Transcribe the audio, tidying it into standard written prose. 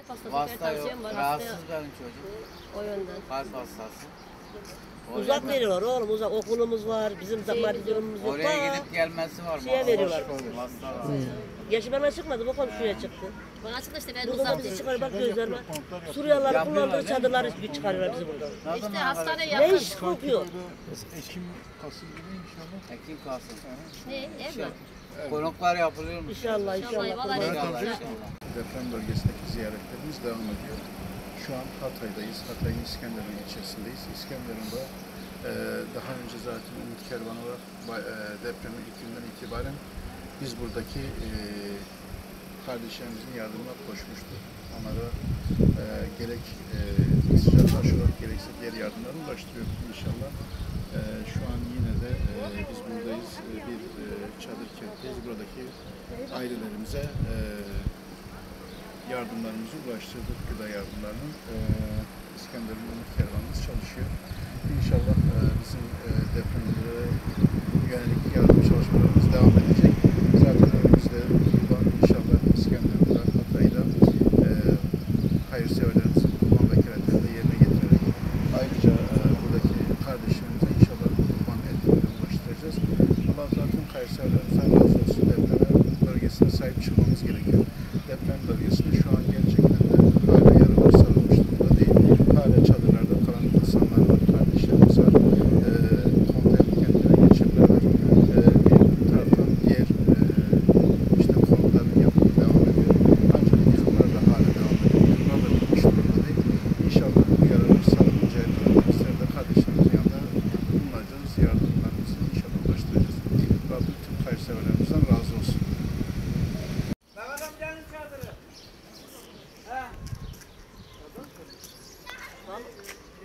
hastası, Vasıta yok. hipertansiyon var. Rahatsız benim çocuk. O yönden. Kalp hastası. Uzak veriyorlar oğlum, uzak okulumuz var, bizim de maddi durumumuz yok. Oraya gidip gelmesi var. Şeye veriyorlar. Vasıta var. Yaşı bana çıkmadı, bu komşuya çıktı. Bana çıktı işte ben Burada uzak. bizi çıkarıyor, bak gözlerime. Suriyeliler kullandığı çadırları çıkarıyorlar bizi buradan. İşte hastane Ne yakın. iş kokuyor? Ekim, Kasım gibi inşallah. Ekim Kasım. Ne? Ev mi? Konuklar yapılıyormuş. İnşallah, inşallah. Vallahi İnşallah, inşallah. inşallah. Deprem bölgesindeki ziyaretlerimiz devam ediyor. Şu an Hatay'dayız. Hatay'ın İskenderun ilçesindeyiz. İskenderun'da daha önce zaten Ümit Kervanı var. Depremin ilk günden itibaren biz buradaki kardeşlerimizin yardımına koşmuştuk. Onlara gerek sıcak aşılar gerekse diğer yardımları ulaştırıyoruz inşallah. Şu an yine de biz buradayız. Bir çadır kentteyiz. Buradaki ailelerimize yardımlarımızı ulaştırdık. Gıda yardımlarını. İskenderun kervanımız çalışıyor. İnşallah bizim depremlere yönelik yardım çalışmalarımız devam edecek. Zaten önümüzde buradan inşallah İskenderun'da, Hatay'da hayırseverlerimizin kurban vekaletlerini de yerine getirerek ayrıca buradaki kardeşlerimize inşallah kurban etlerini ulaştıracağız. Allah zaten hayırseverlerimizden razı olsun. Deprem bölgesine sahip çıkmamız gerekiyor. Deprem bölgesinde şu an gerçekten de hala yaralar sarılmış durumda değil. Hala çadırlarda kalan insanlar var, kardeşlerimiz var. Konteyner kentlere geçirdiler. Bir taraftan diğer işte konutların yapımı devam ediyor. Ancak yıkımlar da hala devam ediyor. Yıkımlar da bitmiş durumda değil. İnşallah bu yaralar sarılıncaya kadar bizler de kardeşlerimizin yanında bulunacağız. Yardımlarımızı inşallah ulaştıracağız. Rabbim tüm hayırseverlerimize